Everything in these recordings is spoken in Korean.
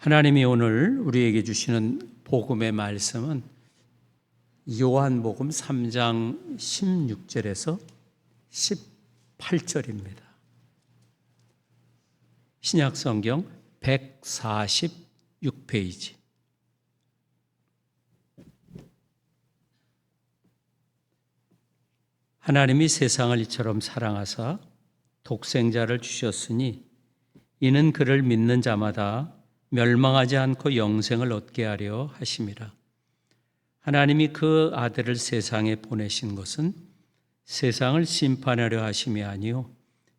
하나님이 오늘 우리에게 주시는 복음의 말씀은 요한복음 3장 16절에서 18절입니다. 신약성경 146페이지. 하나님이 세상을 이처럼 사랑하사 독생자를 주셨으니 이는 그를 믿는 자마다 멸망하지 않고 영생을 얻게 하려 하심이라. 하나님이 그 아들을 세상에 보내신 것은 세상을 심판하려 하심이 아니요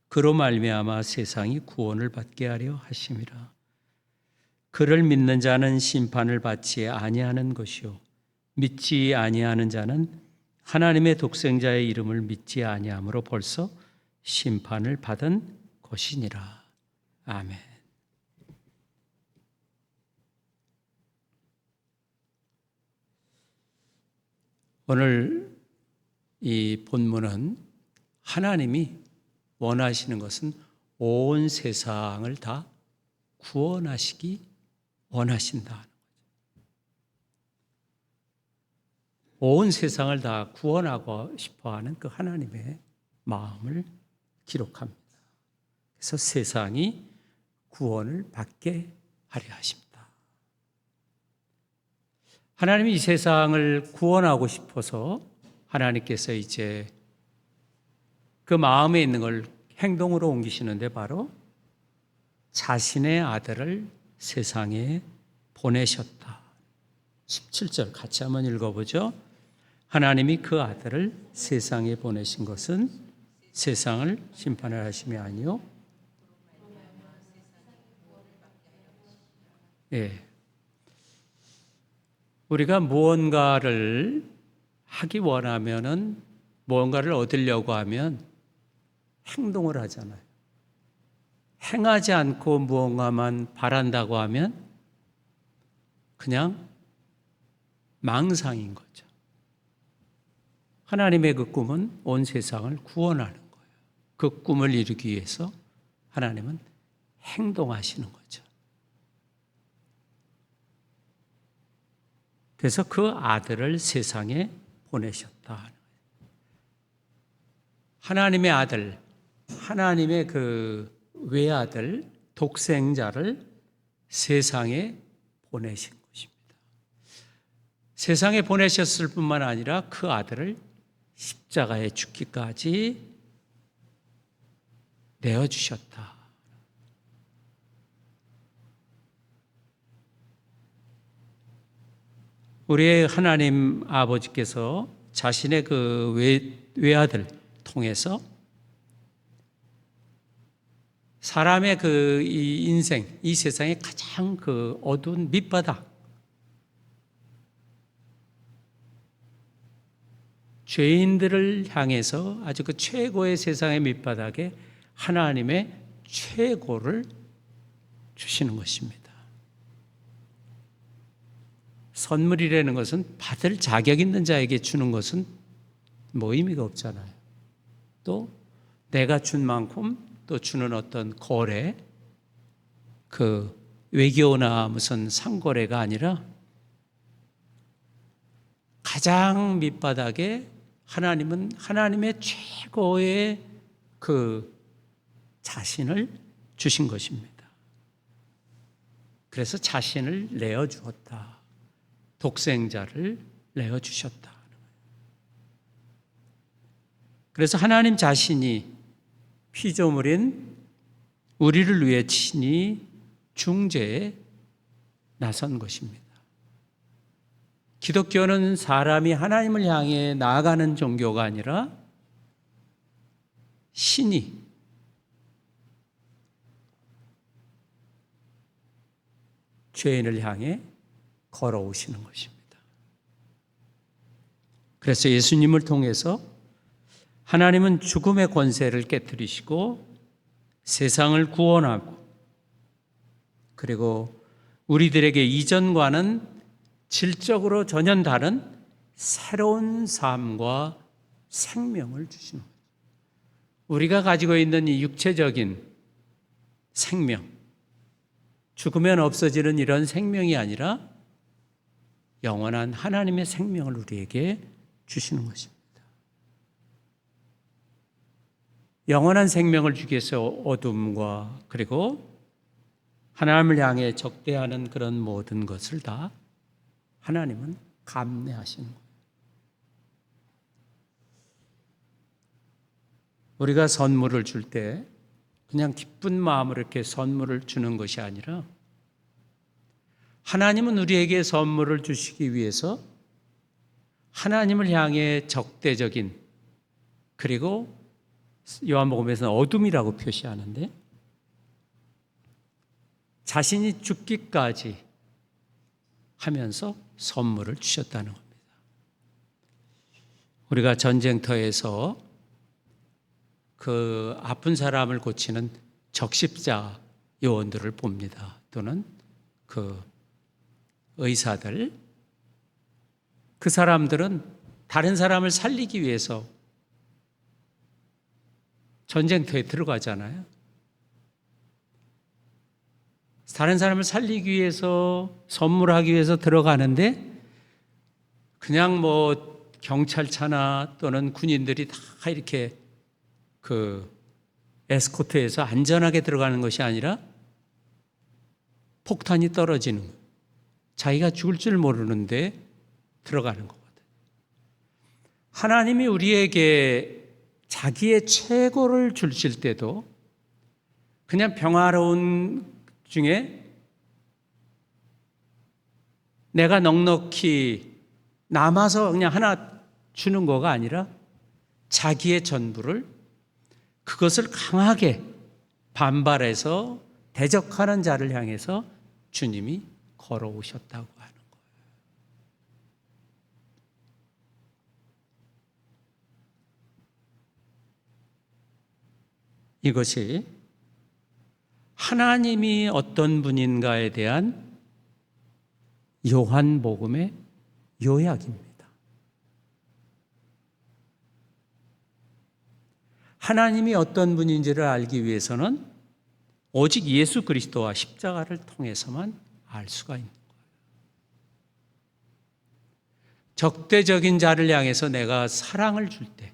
그로 말미암아 세상이 구원을 받게 하려 하심이라. 그를 믿는 자는 심판을 받지 아니하는 것이요 믿지 아니하는 자는 하나님의 독생자의 이름을 믿지 아니함으로 벌써 심판을 받은 것이니라. 아멘. 오늘 이 본문은 하나님이 원하시는 것은 온 세상을 다 구원하시기 원하신다. 온 세상을 다 구원하고 싶어하는 그 하나님의 마음을 기록합니다. 그래서 세상이 구원을 받게 하려 하십니다. 하나님이 이 세상을 구원하고 싶어서 하나님께서 이제 그 마음에 있는 걸 행동으로 옮기시는데 바로 자신의 아들을 세상에 보내셨다. 17절 같이 한번 읽어보죠. 하나님이 그 아들을 세상에 보내신 것은 세상을 심판을 하심이 아니요. 예. 우리가 무언가를 하기 원하면은 무언가를 얻으려고 하면 행동을 하잖아요. 행하지 않고 무언가만 바란다고 하면 그냥 망상인 거죠. 하나님의 그 꿈은 온 세상을 구원하는 거예요. 그 꿈을 이루기 위해서 하나님은 행동하시는 거죠. 그래서 그 아들을 세상에 보내셨다. 하나님의 아들, 하나님의 그 외아들, 독생자를 세상에 보내신 것입니다. 세상에 보내셨을 뿐만 아니라 그 아들을 십자가에 죽기까지 내어주셨다. 우리의 하나님 아버지께서 자신의 그 외아들 통해서 사람의 그 이 인생, 이 세상의 가장 그 어두운 밑바닥, 죄인들을 향해서 아주 그 최고의 세상의 밑바닥에 하나님의 최고를 주시는 것입니다. 선물이라는 것은 받을 자격 있는 자에게 주는 것은 뭐 의미가 없잖아요. 또 내가 준 만큼 또 주는 어떤 거래, 그 외교나 무슨 상거래가 아니라 가장 밑바닥에 하나님은 하나님의 최고의 그 자신을 주신 것입니다. 그래서 자신을 내어주었다. 독생자를 내어주셨다. 그래서 하나님 자신이 피조물인 우리를 위해 친히 중재에 나선 것입니다. 기독교는 사람이 하나님을 향해 나아가는 종교가 아니라 신이 죄인을 향해 걸어오시는 것입니다. 그래서 예수님을 통해서 하나님은 죽음의 권세를 깨뜨리시고 세상을 구원하고 그리고 우리들에게 이전과는 질적으로 전혀 다른 새로운 삶과 생명을 주시는 거예요. 우리가 가지고 있는 이 육체적인 생명, 죽으면 없어지는 이런 생명이 아니라 영원한 하나님의 생명을 우리에게 주시는 것입니다. 영원한 생명을 주기 위해서 어둠과 그리고 하나님을 향해 적대하는 그런 모든 것을 다 하나님은 감내하시는 거예요. 우리가 선물을 줄 때 그냥 기쁜 마음으로 이렇게 선물을 주는 것이 아니라 하나님은 우리에게 선물을 주시기 위해서 하나님을 향해 적대적인, 그리고 요한복음에서는 어둠이라고 표시하는데 자신이 죽기까지 하면서 선물을 주셨다는 겁니다. 우리가 전쟁터에서 그 아픈 사람을 고치는 적십자 요원들을 봅니다. 또는 그 의사들, 그 사람들은 다른 사람을 살리기 위해서 전쟁터에 들어가잖아요. 다른 사람을 살리기 위해서, 선물하기 위해서 들어가는데 그냥 뭐 경찰차나 또는 군인들이 다 이렇게 그 에스코트해서 안전하게 들어가는 것이 아니라 폭탄이 떨어지는 거예요. 자기가 죽을 줄 모르는데 들어가는 거거든요. 하나님이 우리에게 자기의 최고를 주실 때도 그냥 평화로운 중에 내가 넉넉히 남아서 그냥 하나 주는 거가 아니라 자기의 전부를, 그것을 강하게 반발해서 대적하는 자를 향해서 주님이 걸어오셨다고 하는 거예요. 이것이 하나님이 어떤 분인가에 대한 요한복음의 요약입니다. 하나님이 어떤 분인지를 알기 위해서는 오직 예수 그리스도와 십자가를 통해서만 알 수가 있는 거예요. 적대적인 자를 향해서 내가 사랑을 줄 때,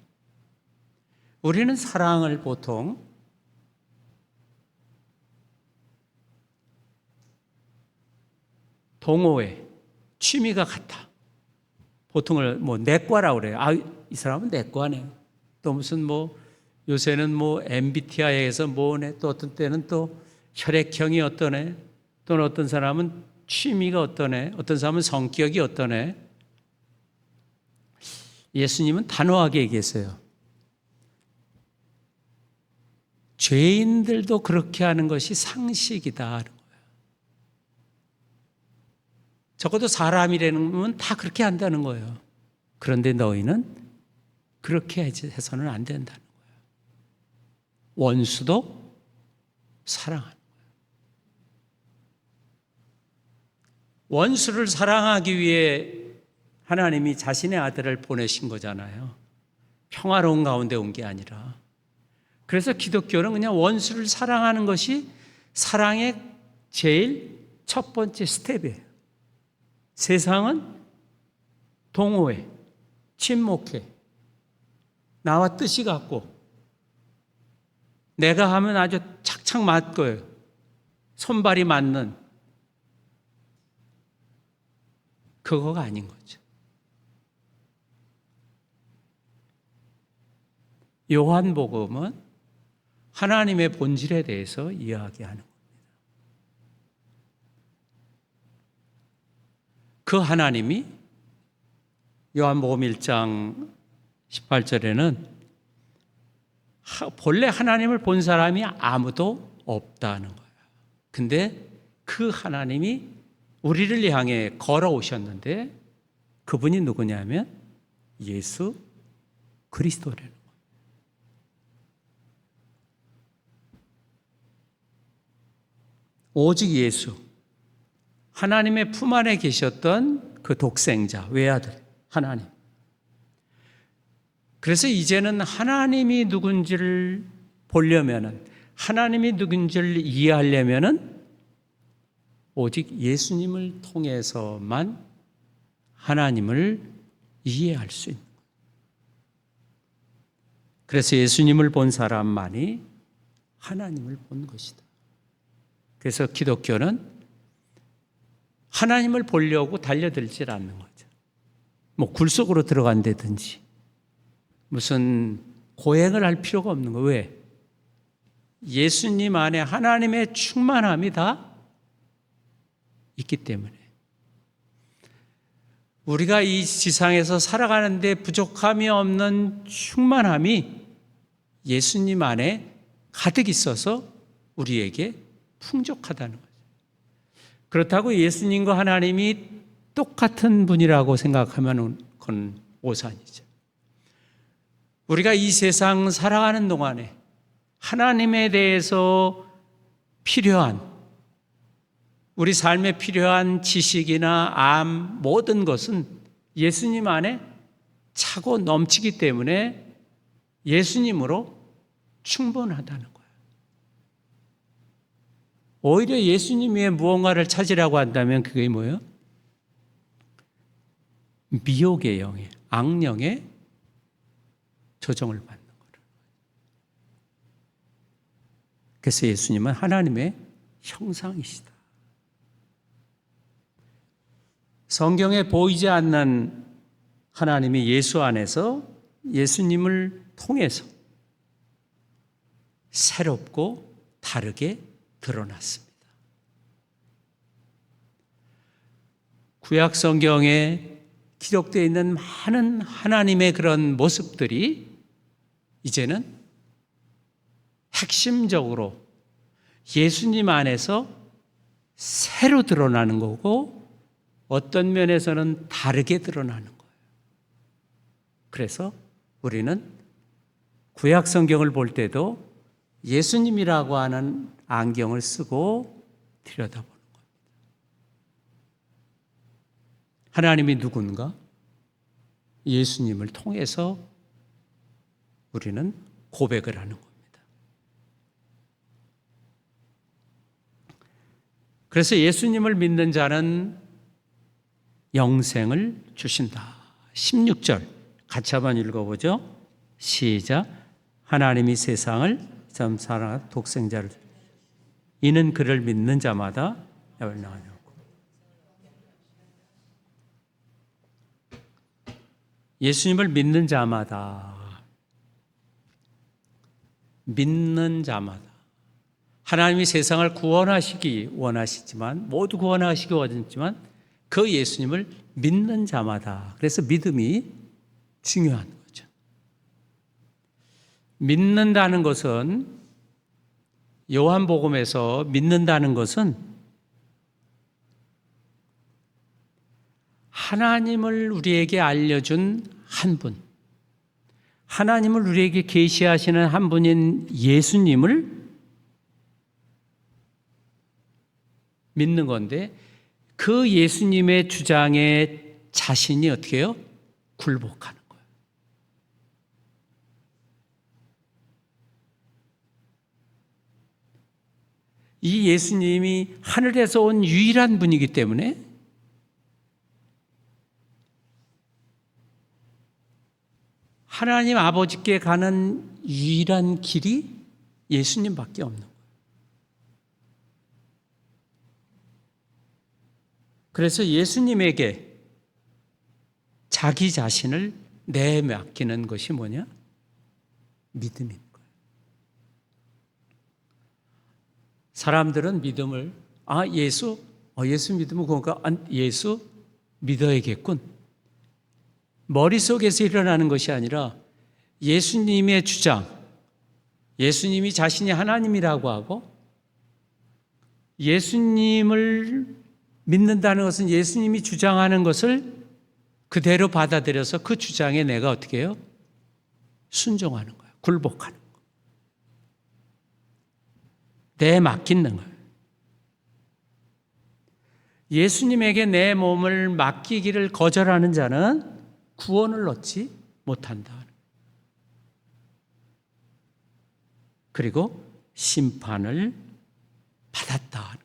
우리는 사랑을 보통 동호회, 취미가 같아. 보통을 뭐 내과라고 그래요. 아, 이 사람은 내과네. 또 무슨 뭐 요새는 뭐 MBTI에서 뭐네. 또 어떤 때는 또 혈액형이 어떠네. 또는 어떤 사람은 취미가 어떠네. 어떤 사람은 성격이 어떠네. 예수님은 단호하게 얘기했어요. 죄인들도 그렇게 하는 것이 상식이다. 적어도 사람이라는 건 다 그렇게 한다는 거예요. 그런데 너희는 그렇게 해서는 안 된다는 거예요. 원수도 사랑하는 거예요. 원수를 사랑하기 위해 하나님이 자신의 아들을 보내신 거잖아요. 평화로운 가운데 온 게 아니라. 그래서 기독교는 그냥 원수를 사랑하는 것이 사랑의 제일 첫 번째 스텝이에요. 세상은 동호회, 친목회, 나와 뜻이 같고 내가 하면 아주 착착 맞고요. 손발이 맞는 그거가 아닌 거죠. 요한복음은 하나님의 본질에 대해서 이야기하는 겁니다. 그 하나님이 요한복음 1장 18절에는 본래 하나님을 본 사람이 아무도 없다는 거예요. 근데 그 하나님이 우리를 향해 걸어오셨는데 그분이 누구냐면 예수 그리스도라는 거예요. 오직 예수, 하나님의 품 안에 계셨던 그 독생자, 외아들, 하나님. 그래서 이제는 하나님이 누군지를 보려면은, 하나님이 누군지를 이해하려면은 오직 예수님을 통해서만 하나님을 이해할 수 있는 거예요. 그래서 예수님을 본 사람만이 하나님을 본 것이다. 그래서 기독교는 하나님을 보려고 달려들질 않는 거죠. 뭐 굴 속으로 들어간다든지 무슨 고행을 할 필요가 없는 거예요. 왜? 예수님 안에 하나님의 충만함이 다 있기 때문에. 우리가 이 지상에서 살아가는데 부족함이 없는 충만함이 예수님 안에 가득 있어서 우리에게 풍족하다는 거죠. 그렇다고 예수님과 하나님이 똑같은 분이라고 생각하면 그건 오산이죠. 우리가 이 세상 살아가는 동안에 하나님에 대해서 필요한, 우리 삶에 필요한 지식이나 암 모든 것은 예수님 안에 차고 넘치기 때문에 예수님으로 충분하다는 거예요. 오히려 예수님 위에 무언가를 찾으려고 한다면 그게 뭐예요? 미혹의 영에, 악령의 조정을 받는 거예요. 그래서 예수님은 하나님의 형상이시다. 성경에 보이지 않는 하나님이 예수 안에서 예수님을 통해서 새롭고 다르게 드러났습니다. 구약 성경에 기록되어 있는 많은 하나님의 그런 모습들이 이제는 핵심적으로 예수님 안에서 새로 드러나는 거고 어떤 면에서는 다르게 드러나는 거예요. 그래서 우리는 구약 성경을 볼 때도 예수님이라고 하는 안경을 쓰고 들여다보는 겁니다. 하나님이 누군가? 예수님을 통해서 우리는 고백을 하는 겁니다. 그래서 예수님을 믿는 자는 영생을 주신다. 16절 같이 한번 읽어보죠. 시작. 하나님이 세상을 참 사랑하사 독생자를 이는 그를 믿는 자마다 영생하냐고. 예수님을 믿는 자마다 하나님이 세상을 구원하시기 원하시지만 모두 구원하시기 원하시지만 그 예수님을 믿는 자마다. 그래서 믿음이 중요한 거죠. 믿는다는 것은 요한복음에서 믿는다는 것은 하나님을 우리에게 알려준 한 분, 하나님을 우리에게 계시하시는 한 분인 예수님을 믿는 건데 그 예수님의 주장에 자신이 어떻게 해요? 굴복하는 거예요. 이 예수님이 하늘에서 온 유일한 분이기 때문에 하나님 아버지께 가는 유일한 길이 예수님밖에 없는 거예요. 그래서 예수님에게 자기 자신을 내맡기는 것이 뭐냐? 믿음인 거예요. 사람들은 믿음을 예수 믿으면 그러니까 예수 믿어야겠군. 머릿속에서 일어나는 것이 아니라 예수님의 주장, 예수님이 자신이 하나님이라고 하고 예수님을 믿는다는 것은 예수님이 주장하는 것을 그대로 받아들여서 그 주장에 내가 어떻게 해요? 순종하는 거예요. 굴복하는 거예요. 내맡기는 거예요. 예수님에게 내 몸을 맡기기를 거절하는 자는 구원을 얻지 못한다. 그리고 심판을 받았다.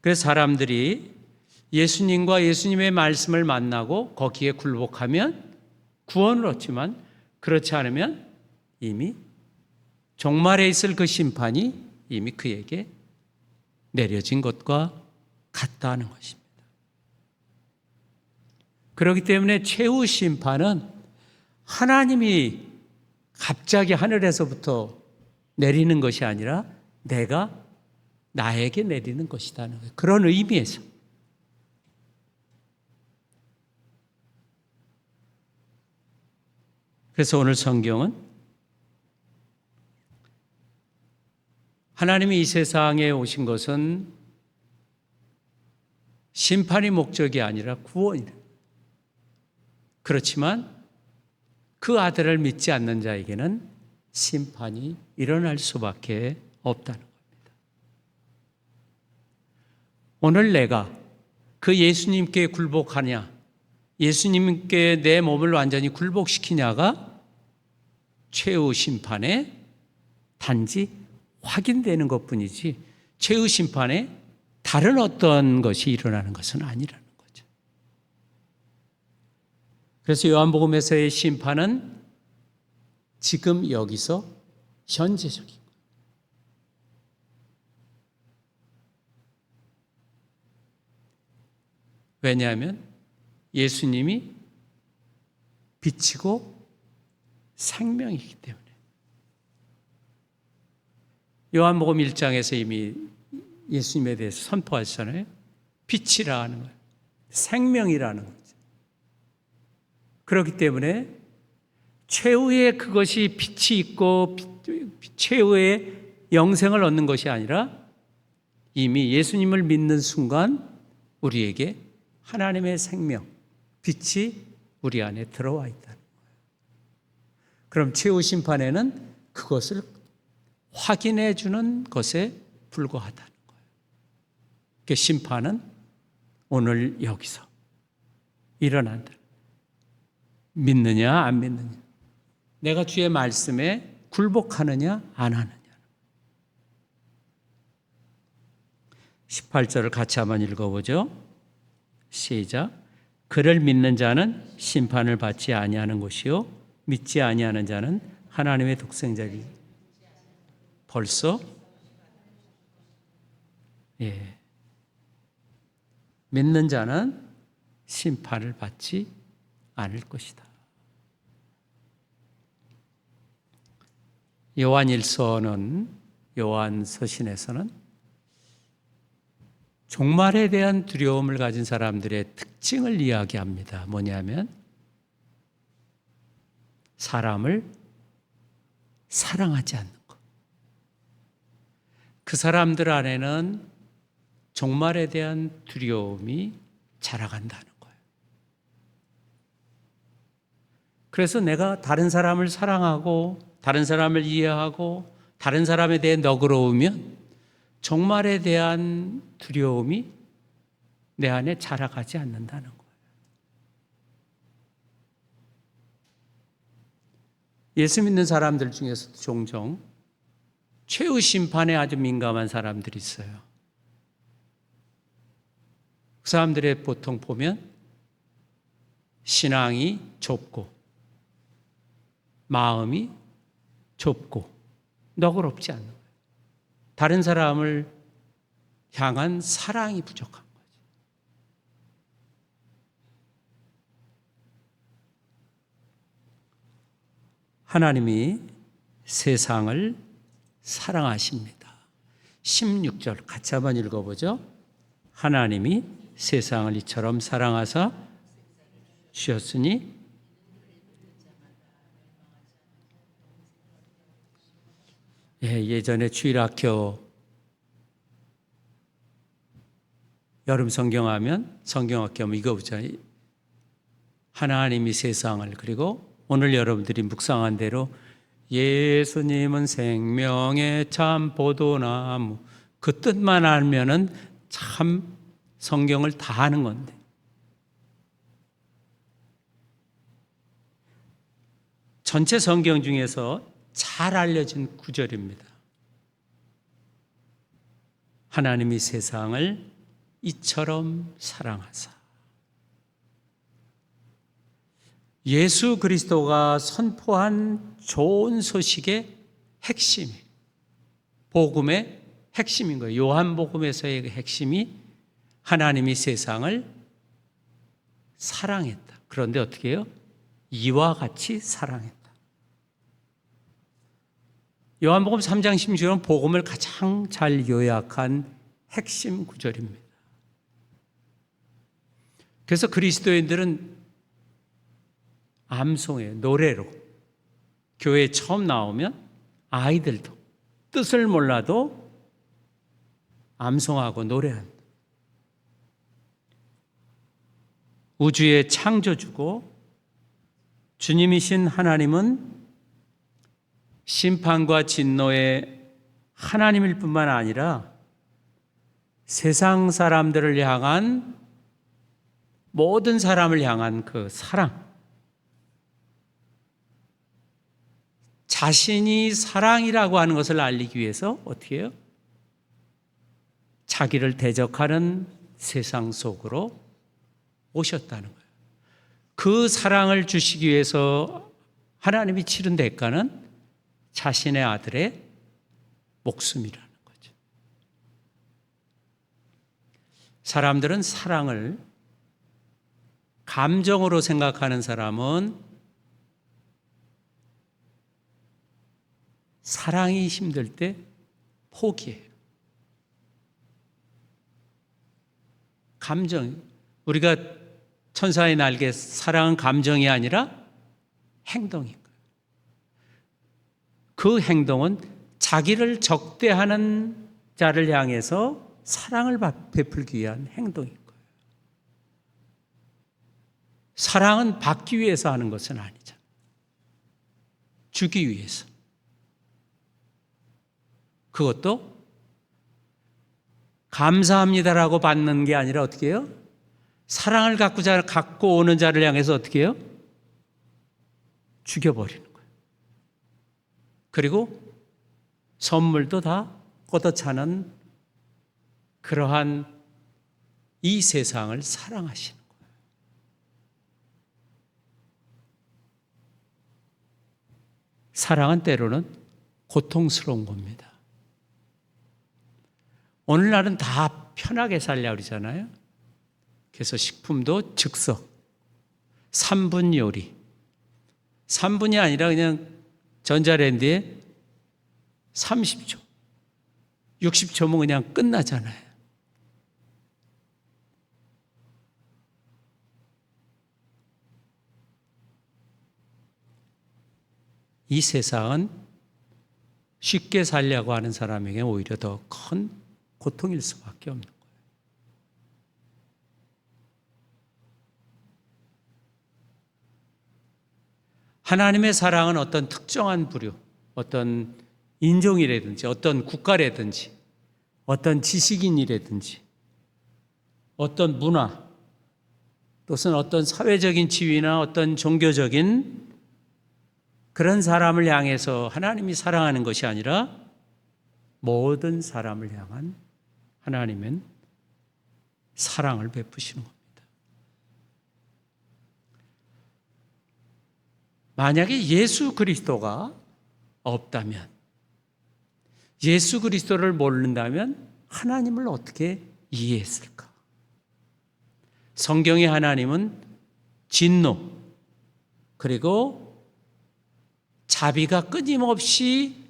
그래서 사람들이 예수님과 예수님의 말씀을 만나고 거기에 굴복하면 구원을 얻지만 그렇지 않으면 이미 종말에 있을 그 심판이 이미 그에게 내려진 것과 같다는 것입니다. 그렇기 때문에 최후 심판은 하나님이 갑자기 하늘에서부터 내리는 것이 아니라 내가 나에게 내리는 것이라는 거예요. 그런 의미에서. 그래서 오늘 성경은 하나님이 이 세상에 오신 것은 심판이 목적이 아니라 구원이다. 그렇지만 그 아들을 믿지 않는 자에게는 심판이 일어날 수밖에 없다는 겁니다. 오늘 내가 그 예수님께 굴복하냐, 예수님께 내 몸을 완전히 굴복시키냐가 최후 심판에 단지 확인되는 것뿐이지 최후 심판에 다른 어떤 것이 일어나는 것은 아니라는 거죠. 그래서 요한복음에서의 심판은 지금 여기서 현재적인 거예요. 왜냐하면 예수님이 빛이고 생명이기 때문에. 요한복음 1장에서 이미 예수님에 대해서 선포하셨잖아요. 빛이라 하는 거예요. 생명이라는 거죠. 그렇기 때문에 최후의 그것이 빛이 있고 최후의 영생을 얻는 것이 아니라 이미 예수님을 믿는 순간 우리에게 하나님의 생명, 빛이 우리 안에 들어와 있다는 거예요. 그럼 최후 심판에는 그것을 확인해 주는 것에 불과하다는 거예요. 그 심판은 오늘 여기서 일어난다. 믿느냐 안 믿느냐, 내가 주의 말씀에 굴복하느냐 안 하느냐. 18절을 같이 한번 읽어보죠. 시작. 그를 믿는 자는 심판을 받지 아니하는 것이요 믿지 아니하는 자는 하나님의 독생자리. 벌써 믿는 자는 심판을 받지 않을 것이다. 요한서신에서는 종말에 대한 두려움을 가진 사람들의 특징을 이야기합니다. 뭐냐면 사람을 사랑하지 않는 것. 그 사람들 안에는 종말에 대한 두려움이 자라간다는 거예요. 그래서 내가 다른 사람을 사랑하고 다른 사람을 이해하고 다른 사람에 대해 너그러우면 종말에 대한 두려움이 내 안에 자라가지 않는다는 거예요. 예수 믿는 사람들 중에서도 종종 최후 심판에 아주 민감한 사람들이 있어요. 그 사람들의 보통 보면 신앙이 좁고 마음이 좁고 너그럽지 않는 거예요. 다른 사람을 향한 사랑이 부족한 거죠. 하나님이 세상을 사랑하십니다. 16절 같이 한번 읽어보죠. 하나님이 세상을 이처럼 사랑하사 주셨으니 예전에 주일학교 여름 성경하면 성경학교 하면 이거 보잖아요. 하나님이 세상을, 그리고 오늘 여러분들이 묵상한 대로 예수님은 생명의 참 포도나무, 그 뜻만 알면은 참 성경을 다 아는 건데 전체 성경 중에서 잘 알려진 구절입니다. 하나님이 세상을 이처럼 사랑하사. 예수 그리스도가 선포한 좋은 소식의 핵심, 복음의 핵심인 거예요. 요한복음에서의 그 핵심이 하나님이 세상을 사랑했다. 그런데 어떻게 해요? 이와 같이 사랑했다. 요한복음 3장 16절은 복음을 가장 잘 요약한 핵심 구절입니다. 그래서 그리스도인들은 암송해요. 노래로. 교회에 처음 나오면 아이들도 뜻을 몰라도 암송하고 노래한다. 우주의 창조주고 주님이신 하나님은 심판과 진노의 하나님일 뿐만 아니라 세상 사람들을 향한, 모든 사람을 향한 그 사랑, 자신이 사랑이라고 하는 것을 알리기 위해서 어떻게 해요? 자기를 대적하는 세상 속으로 오셨다는 거예요. 그 사랑을 주시기 위해서 하나님이 치른 대가는 자신의 아들의 목숨이라는 거죠. 사람들은 사랑을 감정으로 생각하는 사람은 사랑이 힘들 때 포기해요. 감정, 우리가 천사의 날개, 사랑은 감정이 아니라 행동인 거예요. 그 행동은 자기를 적대하는 자를 향해서 사랑을 베풀기 위한 행동인 거예요. 사랑은 받기 위해서 하는 것은 아니잖아요. 주기 위해서. 그것도 감사합니다라고 받는 게 아니라 어떻게 해요? 사랑을 갖고 오는 자를 향해서 어떻게 해요? 죽여버리는 거예요. 그리고 선물도 다 걷어차는 그러한 이 세상을 사랑하시는 거예요. 사랑은 때로는 고통스러운 겁니다. 오늘날은 다 편하게 살려고 그러잖아요. 그래서 식품도 즉석, 3분 요리. 3분이 아니라 그냥 전자레인지에 30초, 60초면 그냥 끝나잖아요. 이 세상은 쉽게 살려고 하는 사람에게 오히려 더 큰 고통일 수밖에 없는 거예요. 하나님의 사랑은 어떤 특정한 부류, 어떤 인종이라든지 어떤 국가라든지 어떤 지식인이라든지 어떤 문화, 또는 어떤 사회적인 지위나 어떤 종교적인 그런 사람을 향해서 하나님이 사랑하는 것이 아니라 모든 사람을 향한 하나님은 사랑을 베푸시는 겁니다. 만약에 예수 그리스도가 없다면, 예수 그리스도를 모른다면 하나님을 어떻게 이해했을까? 성경의 하나님은 진노, 그리고 자비가 끊임없이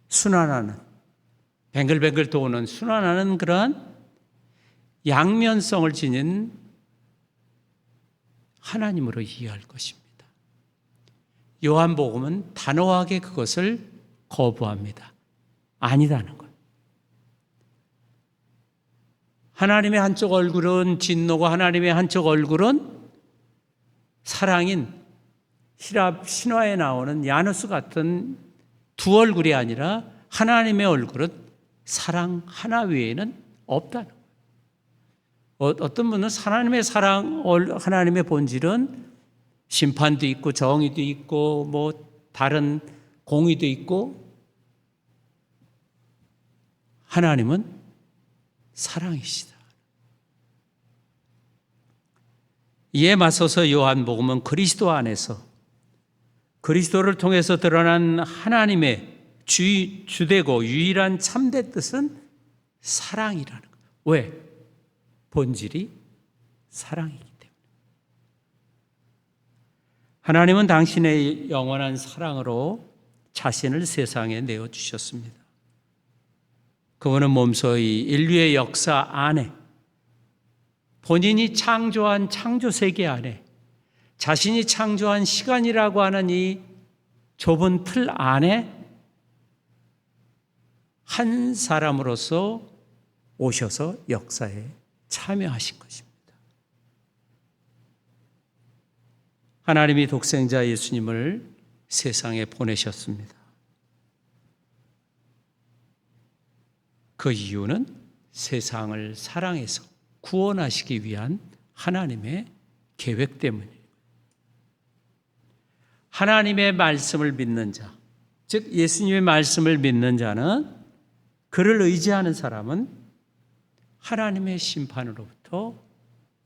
순환하는, 뱅글뱅글 도는 순환하는 그러한 양면성을 지닌 하나님으로 이해할 것입니다. 요한복음은 단호하게 그것을 거부합니다. 아니다는 것. 하나님의 한쪽 얼굴은 진노고 하나님의 한쪽 얼굴은 사랑인 히랍 신화에 나오는 야누스 같은 두 얼굴이 아니라 하나님의 얼굴은 사랑 하나 외에는 없다는 거예요. 어떤 분은 하나님의 사랑, 하나님의 본질은 심판도 있고 정의도 있고 뭐 다른 공의도 있고, 하나님은 사랑이시다. 이에 맞서서 요한복음은 그리스도 안에서 그리스도를 통해서 드러난 하나님의 주되고 유일한 참된 뜻은 사랑이라는 거예요. 왜? 본질이 사랑이기 때문에. 하나님은 당신의 영원한 사랑으로 자신을 세상에 내어주셨습니다. 그분은 몸소히 인류의 역사 안에 본인이 창조한 창조세계 안에 자신이 창조한 시간이라고 하는 이 좁은 틀 안에 한 사람으로서 오셔서 역사에 참여하신 것입니다. 하나님이 독생자 예수님을 세상에 보내셨습니다. 그 이유는 세상을 사랑해서 구원하시기 위한 하나님의 계획 때문이에요. 하나님의 말씀을 믿는 자, 즉 예수님의 말씀을 믿는 자는, 그를 의지하는 사람은 하나님의 심판으로부터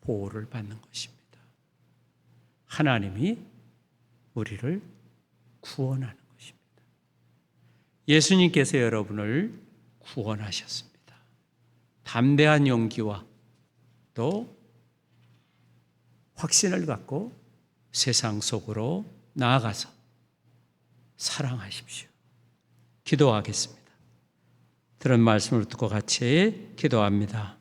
보호를 받는 것입니다. 하나님이 우리를 구원하는 것입니다. 예수님께서 여러분을 구원하셨습니다. 담대한 용기와 또 확신을 갖고 세상 속으로 나아가서 사랑하십시오. 기도하겠습니다. 들은 말씀을 듣고 같이 기도합니다.